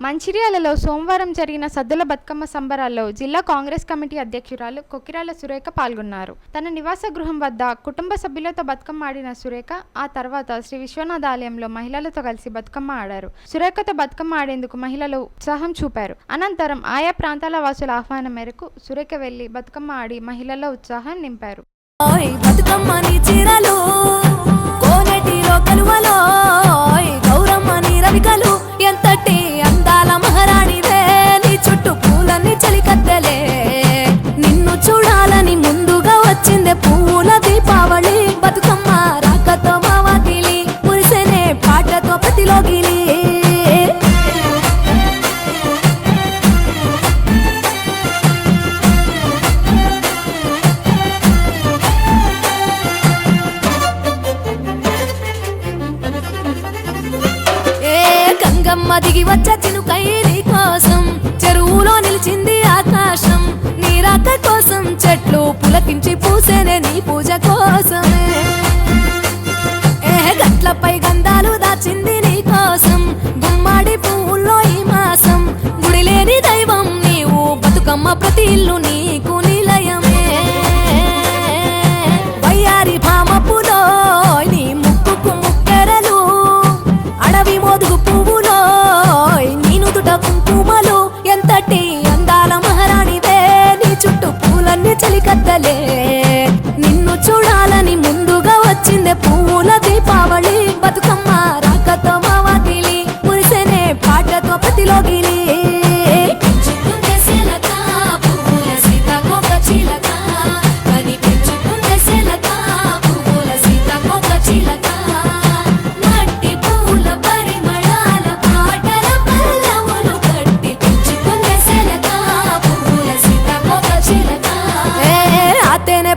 మంచిర్యాలలో సోమవారం జరిగిన సద్దుల బతుకమ్మ సంబరాల్లో జిల్లా కాంగ్రెస్ కమిటీ అధ్యక్షురాలు కొకిరాల సురేఖ పాల్గొన్నారు. తన నివాస గృహం వద్ద కుటుంబ సభ్యులతో బతుకమ్మ ఆడిన సురేఖ ఆ తర్వాత శ్రీ విశ్వనాథ ఆలయంలో మహిళలతో కలిసి బతుకమ్మ ఆడారు. సురేఖతో బతుకమ్మ ఆడేందుకు మహిళలు ఉత్సాహం చూపారు. అనంతరం ఆయా ప్రాంతాల వాసుల ఆహ్వానం మేరకు సురేఖ వెళ్లి బతుకమ్మ ఆడి మహిళల్లో ఉత్సాహం నింపారు. ఎంతటి అందాల మహారాణివే, నీ చుట్టూ పూలన్నీ చలికత్తెలే, నిన్ను చూడాలని ముందుగా వచ్చిందే పూల దీపావళి. బతుకమ్మ రాకతో మావాకిలి మురిసేనే పాటతో ప్రతిలోగిలి. గంగమ్మ దిగి వచ్చే చినుకై నీ కోసం చెరువులో నిలిచింది ఆకాశం. నీ రాక కోసం చెట్లు పులకించి పూసేనే నీ పూజ కోసమే. గట్లపై గంధాలు దాచింది నీ కోసం గుమ్మాడి పువ్వుల్లో ఈ మాసం. గుడి లేని దైవం నీవు, బతుకమ్మ ప్రతి ఇల్లు నీకు నిలయమే. వయ్యారి భామపులో నీ ముక్కుకు ముక్కెరలు, అడవి మోదుగు పువ్వులో నీనుదుట కుంకుమలు. ఎంతటి అందాల మహారాణివే, నీ చుట్టూ పూలన్నీ చలికత్తలే, నిన్ను చూడాలని ముందుగా వచ్చిందే పూల దీపావళి. బతుకమ్మ రాకతో మావాకిలి మురిసేనే పాటతో ప్రతిలోగిలి.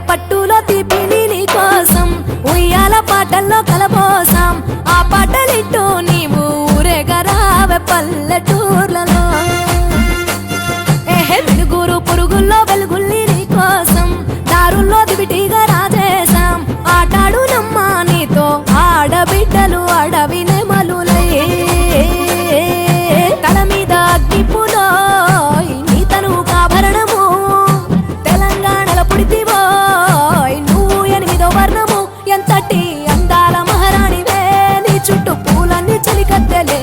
పట్టులో తీపిని నీ కోసం ఉయ్యాల పాటల్లో కలబోసాం. ఆ పాటలిట్టు నీవు ఊరేగరావే పల్లెటూర్లలో. వెలుగురు పురుగుల్లో వెలుగుల్ని నీ కోసం దారుల్లో దివిటిగా రాజేశాం. ఆటాడు నమ్మా నీతో ఆడబిడ్డలు అడవి నెమలులై. తల మీద అగ్గిపులో నీ తను కాభరణము, తెలంగాణలో పుడితివో నువ్వు 8వ వర్ణము. ఎంతటి అందాల మహారాణివే, నీ చుట్టూ పూలన్నీ చలికత్తెలే.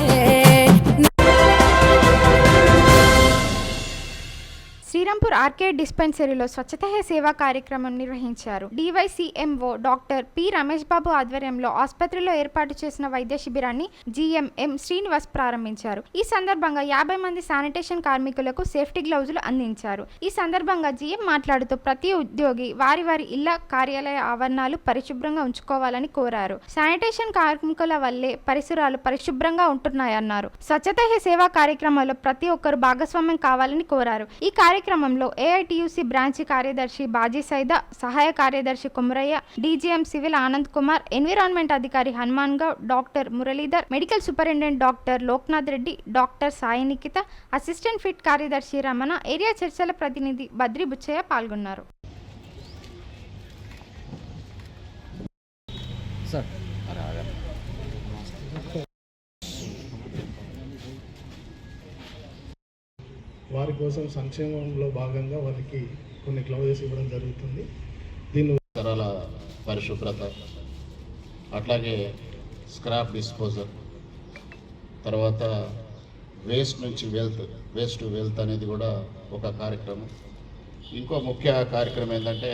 శ్రీరాంపూర్ ఆర్కే డిస్పెన్సరీలో స్వచ్ఛతా హీ సేవా కార్యక్రమం నిర్వహించారు. డివైసీఎంఓ డాక్టర్ పి రమేష్ బాబు ఆధ్వర్యంలో ఆసుపత్రిలో ఏర్పాటు చేసిన వైద్య శిబిరాన్ని జిఎంఎం శ్రీనివాస్ ప్రారంభించారు. ఈ సందర్భంగా 50 మంది శానిటేషన్ కార్మికులకు సేఫ్టీ గ్లౌజులు అందించారు. ఈ సందర్భంగా జిఎం మాట్లాడుతూ ప్రతి ఉద్యోగి వారి వారి ఇళ్ల కార్యాలయ ఆవరణాలు పరిశుభ్రంగా ఉంచుకోవాలని కోరారు. శానిటేషన్ కార్మికుల వల్లే పరిసరాలు పరిశుభ్రంగా ఉంటున్నాయన్నారు. స్వచ్ఛతా హీ సేవా కార్యక్రమంలో ప్రతి ఒక్కరు భాగస్వామ్యం కావాలని కోరారు. ఈ కార్యక్రమంలో ఏఐటియుసి బ్రాంచి కార్యదర్శి బాజీ సైదా, సహాయ కార్యదర్శి Kumaraiah, DGM civil Anand Kumar, environment అధికారి Hanuman Goud, doctor Muralidhar, medical superintendent doctor Loknath Reddy, doctor Sai Nikhita, assistant pit కార్యదర్శి రమణ, ఏరియా చర్చల ప్రతినిధి బద్రి బుచ్చయ్య పాల్గొన్నారు. వారి కోసం సంక్షేమంలో భాగంగా వారికి కొన్ని గ్లౌజెస్ ఇవ్వడం జరుగుతుంది. దీని తరాల పరిశుభ్రత, అట్లాగే స్క్రాప్ డిస్పోజల్, తర్వాత వేస్ట్ నుంచి వేస్ట్ టు వెల్త్ అనేది కూడా ఒక కార్యక్రమం. ఇంకో ముఖ్య కార్యక్రమం ఏంటంటే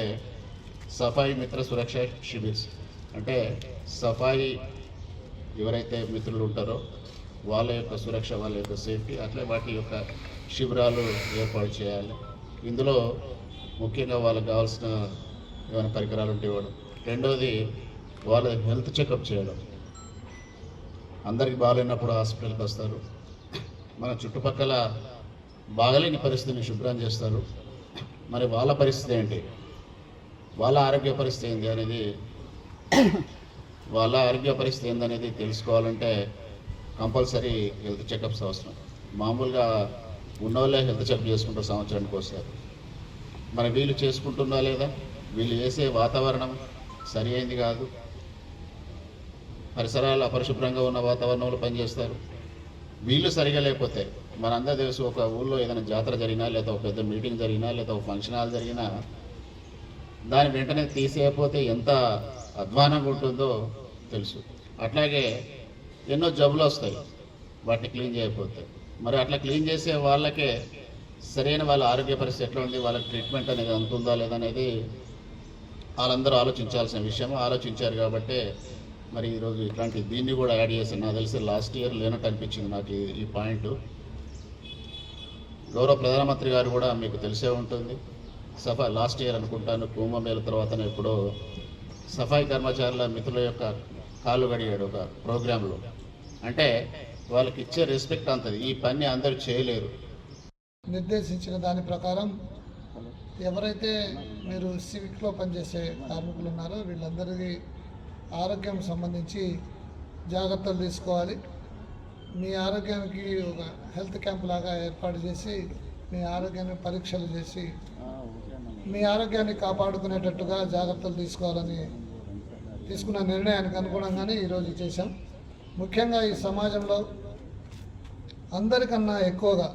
సఫాయి మిత్ర సురక్ష శిబిర్స్. అంటే సఫాయి ఎవరైతే మిత్రులు ఉంటారో వాళ్ళ యొక్క సురక్ష, వాళ్ళ యొక్క సేఫ్టీ, అట్లే వాటి యొక్క శిబిరాలు ఏర్పాటు చేయాలి. ఇందులో ముఖ్యంగా వాళ్ళకి కావాల్సిన ఏమైనా పరికరాలు ఉంటే ఇవ్వడం. రెండోది వాళ్ళ హెల్త్ చెకప్ చేయడం. అందరికి బాగాలేనప్పుడు హాస్పిటల్కి వస్తారు, మన చుట్టుపక్కల బాగలేని పరిస్థితిని శుభ్రం చేస్తారు. మరి వాళ్ళ పరిస్థితి ఏంటి, వాళ్ళ ఆరోగ్య పరిస్థితి ఏంటి అనేది తెలుసుకోవాలంటే కంపల్సరీ హెల్త్ చెకప్స్ అవసరం. మామూలుగా ఉన్నోళ్ళే హెల్త్ చెకప్ చేసుకుంటారు, సంవత్సరానికి వస్తారు. మరి వీళ్ళు చేసుకుంటున్నా లేదా, వీళ్ళు చేసే వాతావరణం సరి అయింది కాదు. పరిసరాలు అపరిశుభ్రంగా ఉన్న వాతావరణంలో పనిచేస్తారు. వీళ్ళు సరిగా లేకపోతే మనందరూ తెలుసు, ఒక ఊళ్ళో ఏదైనా జాతర జరిగినా, లేదా ఒక పెద్ద మీటింగ్ జరిగినా, లేదా ఒక ఫంక్షన్ హాల్ జరిగినా దాని వెంటనే తీసేయకపోతే ఎంత అధ్వానంగా ఉంటుందో తెలుసు. అట్లాగే ఎన్నో జబ్బులు వస్తాయి వాటిని క్లీన్ చేయకపోతే. మరి అట్లా క్లీన్ చేసే వాళ్ళకే సరైన వాళ్ళ ఆరోగ్య పరిస్థితి ఎట్లా ఉంది, వాళ్ళకి ట్రీట్మెంట్ అనేది అందుతుందా లేదనేది వాళ్ళందరూ ఆలోచించాల్సిన విషయం. ఆలోచించారు కాబట్టే మరి ఈరోజు ఇట్లాంటి దీన్ని కూడా యాడ్ చేశాను. నాకు తెలిసి లాస్ట్ ఇయర్ లేనట్టు అనిపించింది నాకు ఈ పాయింట్. గౌరవ ప్రధానమంత్రి గారు కూడా మీకు తెలిసే ఉంటుంది, లాస్ట్ ఇయర్ అనుకుంటాను కుంభమేళ తర్వాతనే ఎప్పుడో సఫాయి కర్మచారుల మిత్రుల యొక్క కాళ్ళు గడిగాడు ఒక ప్రోగ్రాంలో. అంటే వాళ్ళకి ఇచ్చే రెస్పెక్ట్ అంతది. ఈ పని అందరూ చేయలేరు. నిర్దేశించిన దాని ప్రకారం ఎవరైతే మీరు సివిక్లో పనిచేసే కార్మికులు ఉన్నారో వీళ్ళందరికీ ఆరోగ్యం సంబంధించి జాగ్రత్తలు తీసుకోవాలి. మీ ఆరోగ్యానికి ఒక హెల్త్ క్యాంప్ లాగా ఏర్పాటు చేసి మీ ఆరోగ్యాన్ని పరీక్షలు చేసి మీ ఆరోగ్యాన్ని కాపాడుకునేటట్టుగా జాగ్రత్తలు తీసుకోవాలని తీసుకున్న నిర్ణయానికి అనుగుణంగానే ఈరోజు చేశాం. ముఖ్యంగా ఈ సమాజంలో అందరికన్నా ఎక్కువగా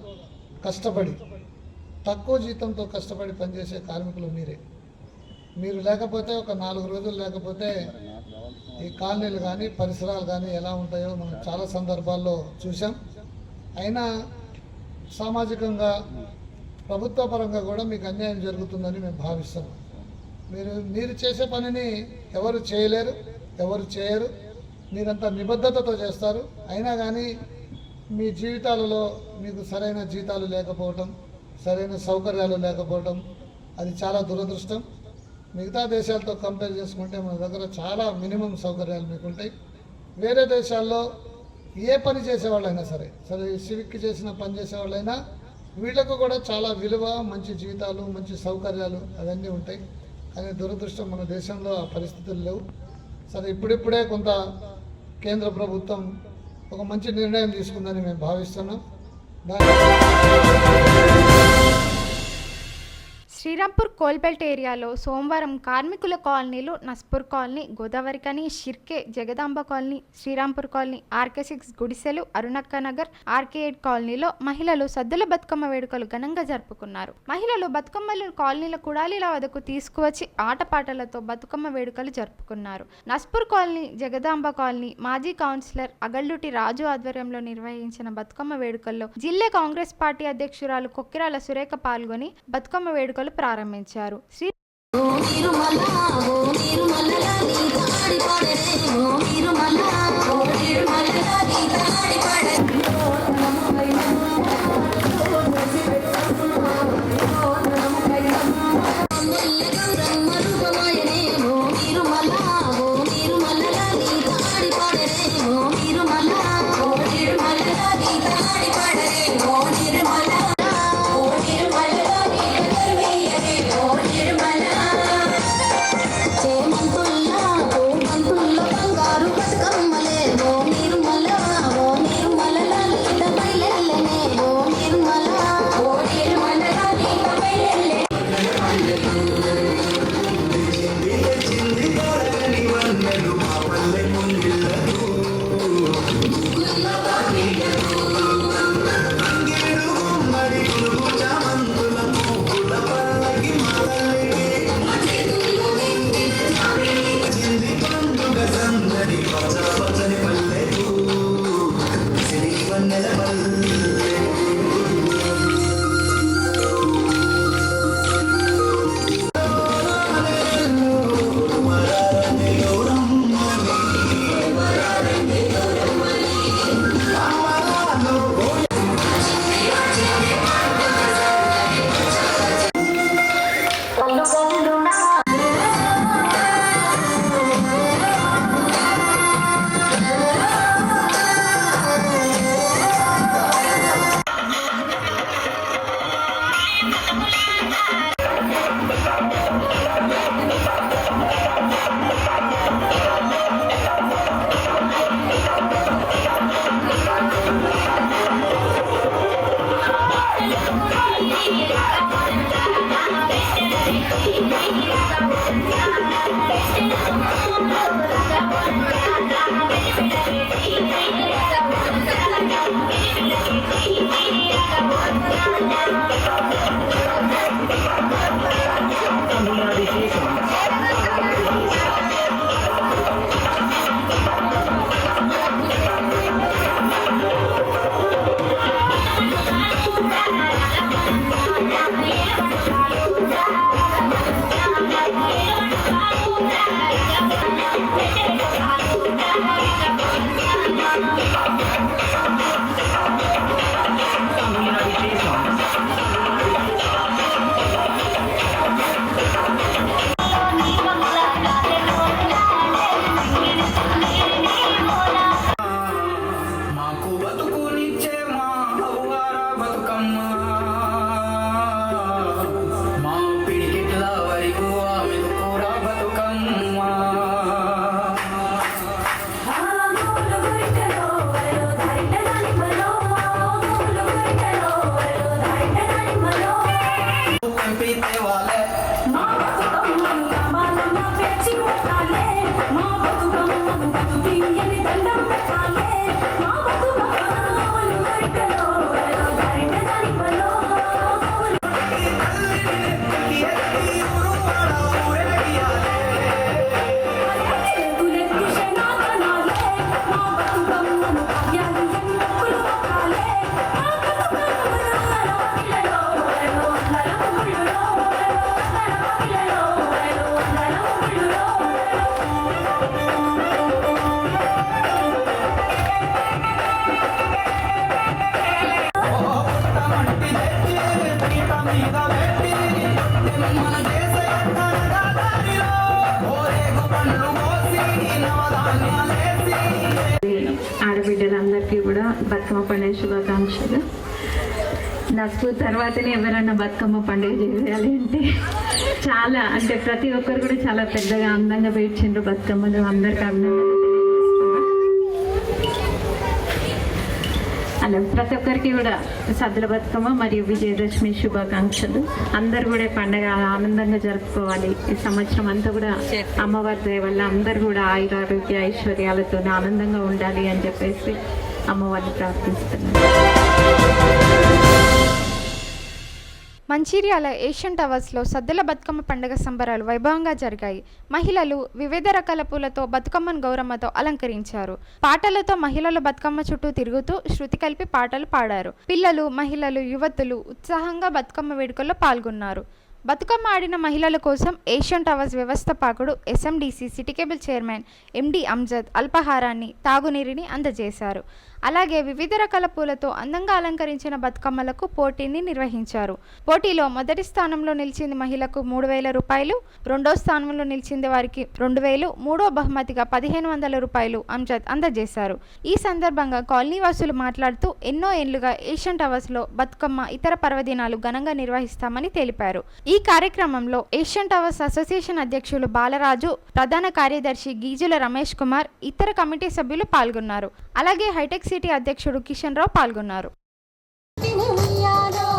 కష్టపడి తక్కువ జీతంతో కష్టపడి పనిచేసే కార్మికులు మీరే. మీరు లేకపోతే ఒక 4 రోజులు లేకపోతే ఈ కాలనీలు కానీ పరిసరాలు కానీ ఎలా ఉంటాయో మనం చాలా సందర్భాల్లో చూసాం. అయినా సామాజికంగా ప్రభుత్వ పరంగా కూడా మీకు అన్యాయం జరుగుతుందని మేము భావిస్తున్నాం. మీరు చేసే పనిని ఎవరు చేయలేరు, ఎవరు చేయరు. మీరంతా నిబద్ధతతో చేస్తారు. అయినా కానీ మీ జీవితాలలో మీకు సరైన జీతాలు లేకపోవటం, సరైన సౌకర్యాలు లేకపోవటం అది చాలా దురదృష్టం. మిగతా దేశాలతో కంపేర్ చేసుకుంటే మన దగ్గర చాలా మినిమం సౌకర్యాలు మీకు ఉంటాయి. వేరే దేశాల్లో ఏ పని చేసేవాళ్ళైనా సరే సివిక్కి చేసిన పని చేసేవాళ్ళైనా వీళ్ళకు కూడా చాలా విలువ, మంచి జీతాలు, మంచి సౌకర్యాలు అవన్నీ ఉంటాయి. కానీ దురదృష్టం మన దేశంలో ఆ పరిస్థితులు లేవు. ఇప్పుడిప్పుడే కొంత కేంద్ర ప్రభుత్వం ఒక మంచి నిర్ణయం తీసుకుందని మేము భావిస్తున్నాం. శ్రీరాంపూర్ కోల్బెల్ట్ ఏరియాలో సోమవారం కార్మికుల కాలనీలు Naspur colony, Godavarikhani, Shirke, Jagadamba colony, Srirampur colony, RK6 గుడిసెలు, అరుణక్క నగర్, RK8 కాలనీలో మహిళలు సద్దుల బతుకమ్మ వేడుకలు ఘనంగా జరుపుకున్నారు. మహిళలు బతుకమ్మలు కాలనీల కుడాలీల వద్దకు తీసుకువచ్చి ఆటపాటలతో బతుకమ్మ వేడుకలు జరుపుకున్నారు. నస్పూర్ కాలనీ, జగదాంబ కాలనీ మాజీ కౌన్సిలర్ అగల్లుటి రాజు ఆధ్వర్యంలో నిర్వహించిన బతుకమ్మ వేడుకల్లో జిల్లా కాంగ్రెస్ పార్టీ అధ్యక్షురాలు కొక్కిరాల సురేఖ పాల్గొని బతుకమ్మ వేడుకలు ప్రారంభించారు. Thank you. మాకు బతుకునిచ్చే మా హవ్వార బతుకమ్మ మా పిడికిట్ల వరకు ఆమె కూడా బతుకమ్మ పంపితే వాళ్ళే ఆడబిడ్డలందరికీ కూడా బతుకమ్మ పండుగ శుభాకాంక్షలు. నాకు తర్వాతనే ఎవరైనా బతుకమ్మ పండుగ చేయాలి అంటే చాలా అంటే ప్రతి ఒక్కరు కూడా చాలా పెద్దగా అందంగా పేర్చిండ్రు బతుకమ్మలు. అందరికీ అభినందనలు. అలా ప్రతి ఒక్కరికి కూడా సద్దుల బతుకమ్మ మరియు విజయదశమి శుభాకాంక్షలు. అందరు కూడా పండగ ఆనందంగా జరుపుకోవాలి. ఈ సంవత్సరం అంతా కూడా అమ్మవారి దయ వల్ల అందరు కూడా ఆయురారోగ్య ఐశ్వర్యాలతో ఆనందంగా ఉండాలి అని చెప్పేసి అమ్మవారిని ప్రార్థిస్తున్నాను. మంచిర్యాల ఏషియన్ టవర్స్లో సద్దుల బతుకమ్మ పండుగ సంబరాలు వైభవంగా జరిగాయి. మహిళలు వివిధ రకాల పూలతో బతుకమ్మను గౌరమ్మతో అలంకరించారు. పాటలతో మహిళలు బతుకమ్మ చుట్టూ తిరుగుతూ శృతి కలిపి పాటలు పాడారు. పిల్లలు, మహిళలు, యువతులు ఉత్సాహంగా బతుకమ్మ వేడుకల్లో పాల్గొన్నారు. బతుకమ్మ ఆడిన మహిళల కోసం ఏషియన్ టవర్స్ వ్యవస్థాపకుడు SMDC city cable chairman MD Amjad అల్పాహారాన్ని, తాగునీరుని అందజేశారు. అలాగే వివిధ రకాల పూలతో అందంగా అలంకరించిన బతుకమ్మలకు పోటీని నిర్వహించారు. పోటీలో మొదటి స్థానంలో నిలిచింది మహిళకు 3,000 రూపాయలు, రెండో స్థానంలో నిలిచింది వారికి 2,000, మూడో బహుమతిగా 1,500 రూపాయలు అమ్జద్ అందజేశారు. ఈ సందర్భంగా కాలనీవాసులు మాట్లాడుతూ ఎన్నో ఏళ్లుగా ఏషియన్ టవర్స్లో బతుకమ్మ, ఇతర పర్వదినాలు ఘనంగా నిర్వహిస్తామని తెలిపారు. ఈ కార్యక్రమంలో ఏషియన్ టవర్స్ అసోసియేషన్ అధ్యక్షులు బాలరాజు, ప్రధాన కార్యదర్శి గీజుల రమేష్ కుమార్, ఇతర కమిటీ సభ్యులు పాల్గొన్నారు. అలాగే హైటెక్ సిటీ అధ్యక్షుడు కిషన్ రావు పాల్గొన్నారు. ఉయ్యాలో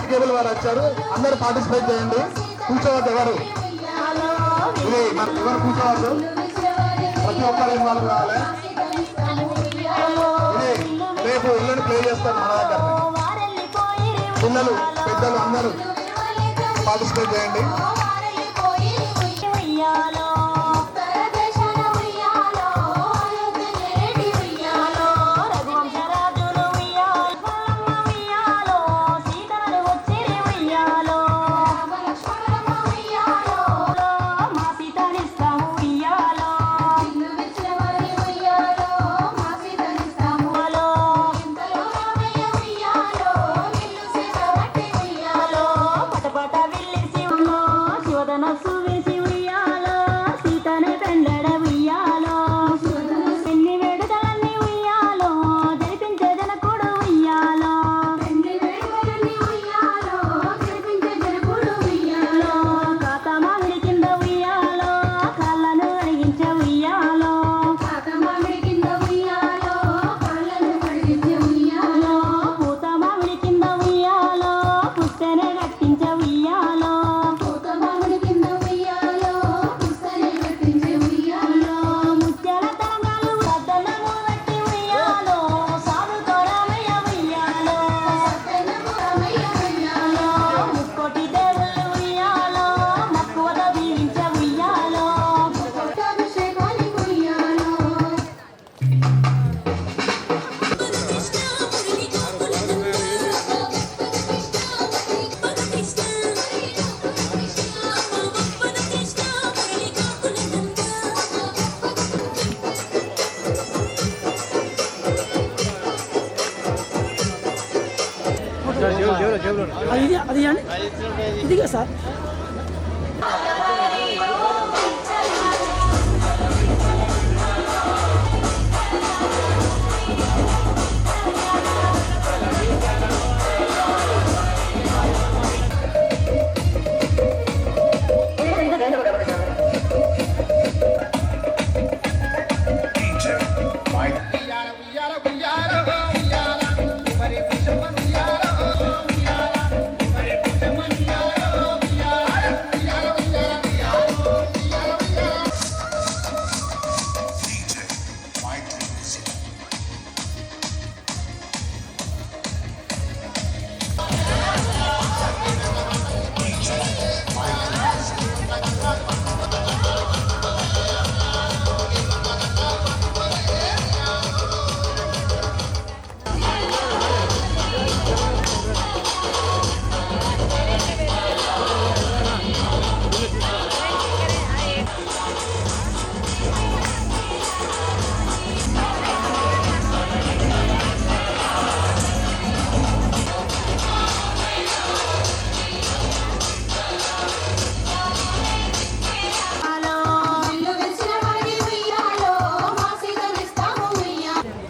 లాస్ట్ కేబుల్ వారు వచ్చారు. అందరూ పార్టిసిపేట్ చేయండి. కూర్చోవద్దు ఎవరు, ఇది ఎవరు కూర్చోవద్దు, ప్రతి ఒక్కరు ఇన్వాల్వ్ కావాలి. ఇది రేపు ఇళ్ళని ప్లే చేస్తారు మన దగ్గర. పిల్లలు పెద్దలు అందరూ పార్టిసిపేట్ చేయండి. అది ఇదిగా సార్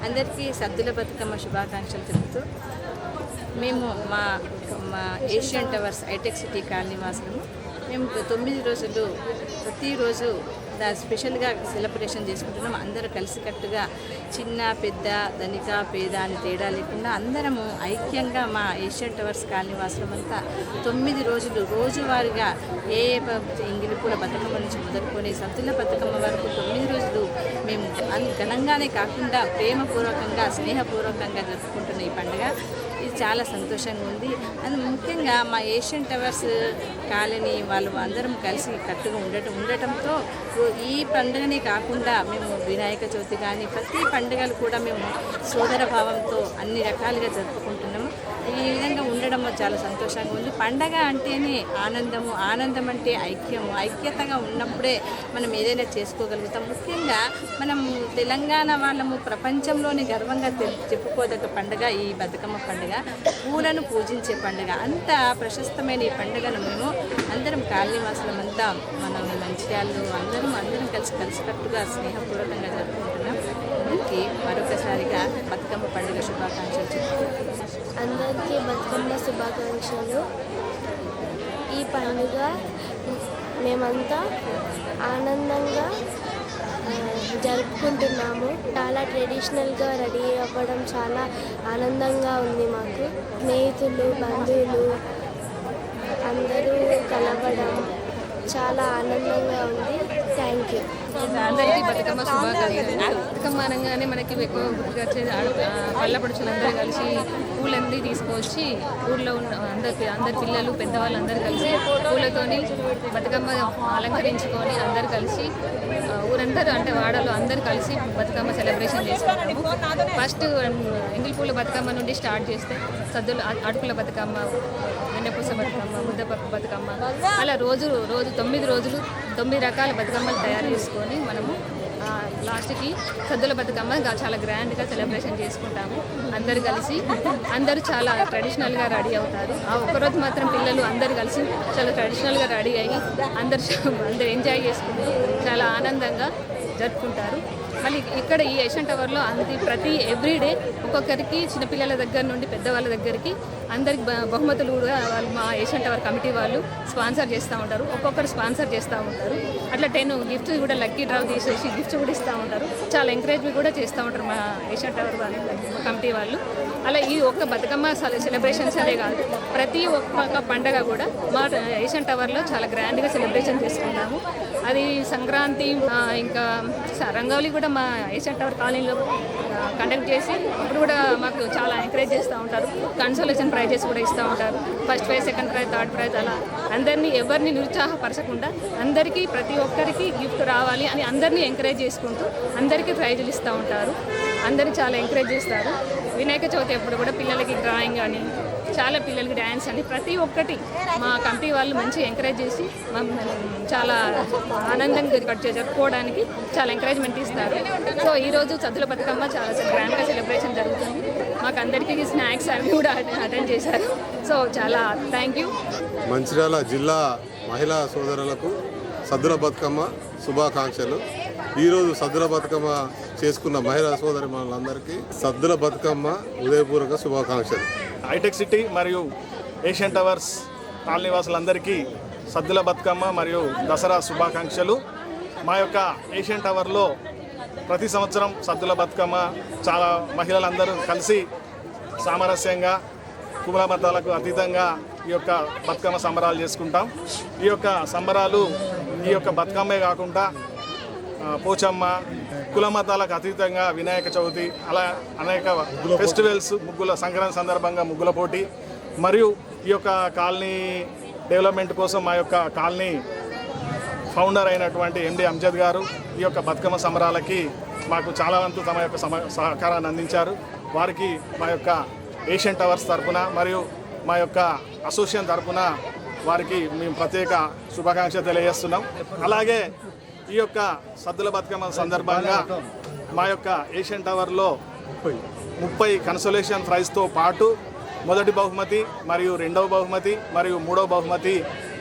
అందరికీ సద్దుల బతుకమ్మ శుభాకాంక్షలు తెలుపుతూ మేము మా ఏషియన్ టవర్స్ హైటెక్ సిటీ కాలనీ వాసులము మేము 9 రోజులు ప్రతిరోజు స్పెషల్గా సెలబ్రేషన్ చేసుకుంటున్నాం. అందరూ కలిసికట్టుగా చిన్న పెద్ద ధనిక పేద అని తేడా లేకుండా అందరము ఐక్యంగా మా ఏషియన్ టవర్స్ కాలనీ వాసులమంతా 9 రోజులు రోజువారీగా ఇంగిలిపూల బతుకమ్మ నుంచి మొదలుకొని సద్దుల బతుకమ్మ వరకు 9 రోజులు మేము ఘనంగానే కాకుండా ప్రేమపూర్వకంగా స్నేహపూర్వకంగా జరుపుకుంటున్న ఈ పండుగ ఇది చాలా సంతోషంగా ఉంది. అండ్ ముఖ్యంగా మా ఏషియన్ టవర్స్ కాలనీ వాళ్ళు అందరం కలిసి కట్టుగా ఉండటంతో ఈ పండుగనే కాకుండా మేము వినాయక చవితి కానీ ప్రతి పండుగలు కూడా మేము సోదర భావంతో అన్ని రకాలుగా జరుపుకుంటున్నాము. ఈ విధంగా ఉండడం చాలా సంతోషంగా ఉంది. పండగ అంటేనే ఆనందము, ఆనందం అంటే ఐక్యము, ఐక్యతగా ఉన్నప్పుడే మనం ఏదైనా చేసుకోగలుగుతాం. ముఖ్యంగా మనం తెలంగాణ వాళ్ళము ప్రపంచంలోని గర్వంగా చెప్పుకోదగ్గ పండుగ ఈ బతుకమ్మ పండుగ, పూలను పూజించే పండుగ. అంత ప్రశస్తమైన ఈ పండుగను మేము అందరం కాలనీవాసులమంతా మనం మంచిర్యాలలో అందరం కలిసికట్టుగా స్నేహపూర్వకంగా జరుపుకుంటున్నాం. అందరికీ మరొకసారిగా బతుకమ్మ పండుగ శుభాకాంక్షలు చెప్తున్నాం. అందరికీ బతుకమ్మ శుభాకాంక్షలు. ఈ పండుగ మేమంతా ఆనందంగా జరుపుకుంటున్నాము. చాలా ట్రెడిషనల్గా రెడీ అవ్వడం చాలా ఆనందంగా ఉంది మాకు. స్నేహితులు, బంధువులు అందరూ కలవడం చాలా ఆనందంగా ఉంది. Thank you. అందరికీ బతుకమ్మ శుభాకాంక్షలు. బతుకమ్మ అనగానే మనకి ఎక్కువ గుర్తుకొచ్చేది పళ్ళ పడుచులందరూ కలిసి పూలన్నీ తీసుకొచ్చి ఊళ్ళో ఉన్న అందరి పిల్లలు పెద్దవాళ్ళు అందరూ కలిసి పూలతోని బతుకమ్మ అలంకరించుకొని అందరు కలిసి ఊరందరూ అంటే వాడలో అందరూ కలిసి బతుకమ్మ సెలబ్రేషన్ చేసుకుంటాము. ఫస్ట్ ఎంగిల్ పూల బతుకమ్మ నుండి స్టార్ట్ చేస్తే సద్దుల అటుకుల బతుకమ్మ, వెన్నపూస బతుకమ్మ, ముద్దపప్పు బతుకమ్మ, అలా రోజు 9 రోజులు 9 రకాల బతుకమ్మలు తయారు చేసుకొని మనము లాస్ట్కి సద్దుల బతుకమ్మ చాలా గ్రాండ్గా సెలబ్రేషన్ చేసుకుంటాము. అందరు కలిసి అందరూ చాలా ట్రెడిషనల్గా రెడీ అవుతారు. ఆ ఒక్కరోజు మాత్రం పిల్లలు అందరు కలిసి చాలా ట్రెడిషనల్గా రెడీ అయ్యి అందరు ఎంజాయ్ చేసుకుంటూ చాలా ఆనందంగా జరుపుకుంటారు. మళ్ళీ ఇక్కడ ఈ ఏషియన్ టవర్లో ప్రతి ఎవ్రీడే ఒక్కొక్కరికి చిన్నపిల్లల దగ్గర నుండి పెద్దవాళ్ళ దగ్గరికి అందరికి బహుమతులు కూడా వాళ్ళు మా ఏషియన్ టవర్ కమిటీ వాళ్ళు స్పాన్సర్ చేస్తూ ఉంటారు. ఒక్కొక్కరు స్పాన్సర్ చేస్తూ ఉంటారు. అట్లా 10 గిఫ్ట్స్ కూడా లక్కీ డ్రా తీసేసి గిఫ్ట్స్ కూడా ఇస్తూ ఉంటారు. చాలా ఎంకరేజ్మెంట్ కూడా చేస్తూ ఉంటారు మా ఏషియన్ టవర్ వాళ్ళు కమిటీ వాళ్ళు. అలా ఈ ఒక్క బతుకమ్మ సెలబ్రేషన్స్ అదే కాదు, ప్రతి ఒక్క పండగ కూడా మా ఏషియన్ టవర్లో చాలా గ్రాండ్గా సెలబ్రేషన్ చేసుకుంటాము. అది సంక్రాంతి ఇంకా రంగోలి కూడా మా ఏషియన్ టవర్ కాలనీలో కండక్ట్ చేసి అప్పుడు కూడా మాకు చాలా ఎంకరేజ్ చేస్తూ ఉంటారు. కన్సోలేషన్ ప్రైజెస్ కూడా ఇస్తూ ఉంటారు. First prize, second prize, third prize, అలా అందరినీ ఎవరిని నిరుత్సాహపరచకుండా అందరికీ ప్రతి ఒక్కరికి గిఫ్ట్ రావాలి అని అందరినీ ఎంకరేజ్ చేసుకుంటూ అందరికీ ప్రైజులు ఇస్తూ ఉంటారు. అందరినీ చాలా ఎంకరేజ్ చేస్తారు. వినాయక చవితి అప్పుడు కూడా పిల్లలకి డ్రాయింగ్ అని, చాలా పిల్లలకి డ్యాన్స్ అని ప్రతి ఒక్కటి మా కమిటీ వాళ్ళు మంచిగా ఎంకరేజ్ చేసి చాలా ఆనందంగా జరుపుకోవడానికి చాలా ఎంకరేజ్మెంట్ ఇస్తారు. సో ఈరోజు సద్దుల బతుకమ్మ చాలా గ్రాండ్గా సెలబ్రేషన్ జరుగుతుంది. మాకు అందరికీ స్నాక్స్ అవి కూడా అటెండ్ చేశారు. సో చాలా థ్యాంక్ యూ. మంచిర్యాల జిల్లా మహిళా సోదరులకు సద్దుల బతుకమ్మ శుభాకాంక్షలు. ఈరోజు సద్దుల బతుకమ్మ చేసుకున్న మహిళా సోదరి మనందరికీ సద్దుల బతుకమ్మ ఉదయపూర్వక శుభాకాంక్షలు. హైటెక్ సిటీ మరియు ఏషియన్ టవర్స్ కాలనీవాసులందరికీ సద్దుల బతుకమ్మ మరియు దసరా శుభాకాంక్షలు. మా యొక్క ఏషియన్ టవర్లో ప్రతి సంవత్సరం సద్దుల బతుకమ్మ చాలా మహిళలందరూ కలిసి సామరస్యంగా కుల మతాలకు అతీతంగా ఈ యొక్క బతుకమ్మ సంబరాలు చేసుకుంటాం. ఈ యొక్క సంబరాలు ఈ యొక్క బతుకమ్మే కాకుండా పోచమ్మ, కుల మతాలకు అతీతంగా వినాయక చవితి, అలా అనేక ఫెస్టివల్స్, ముగ్గుల సంక్రాంతి సందర్భంగా ముగ్గుల పోటీ, మరియు ఈ యొక్క కాలనీ డెవలప్మెంట్ కోసం మా యొక్క కాలనీ ఫౌండర్ అయినటువంటి ఎండి అంజద్ గారు ఈ యొక్క బతుకమ్మ సంబరాలకి మాకు చాలా వంతు తమ యొక్క సహకారాన్ని అందించారు. వారికి మా యొక్క ఏషియన్ టవర్స్ తరఫున మరియు మా యొక్క అసోసియేషన్ తరఫున వారికి మేము ప్రత్యేక శుభాకాంక్షలు తెలియజేస్తున్నాం. అలాగే ఈ యొక్క సద్దుల బతుకమ్మ సందర్భంగా మా యొక్క ఏషియన్ టవర్లో 30 కన్సోలేషన్ ప్రైజ్తో పాటు మొదటి బహుమతి మరియు రెండవ బహుమతి మరియు మూడవ బహుమతి,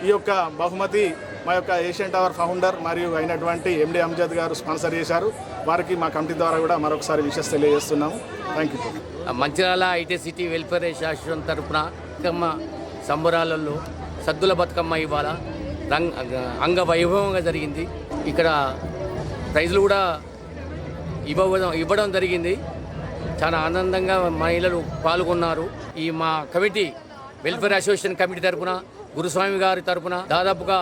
ఈ యొక్క బహుమతి మా యొక్క ఏషియన్ టవర్ ఫౌండర్ మరియు అయినటువంటి ఎండి అంజద్ గారు స్పాన్సర్ చేశారు. వారికి మా కమిటీ ద్వారా కూడా మరొకసారి విషయం తెలియజేస్తున్నాము. Thank you. Mancherial IT city welfare association తరఫున బతుకమ్మ సంబరాలలో సద్దుల బతుకమ్మ ఇవాళ అంగవైభవంగా జరిగింది. ఇక్కడ ప్రైజులు కూడా ఇవ్వడం జరిగింది. చాలా ఆనందంగా మహిళలు పాల్గొన్నారు. ఈ మా కమిటీ వెల్ఫేర్ అసోసియేషన్ కమిటీ తరఫున గురుస్వామి గారి తరఫున దాదాపుగా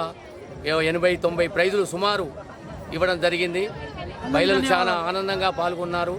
80-90 ప్రైజులు సుమారు ఇవ్వడం జరిగింది. మహిళలు చాలా ఆనందంగా పాల్గొన్నారు.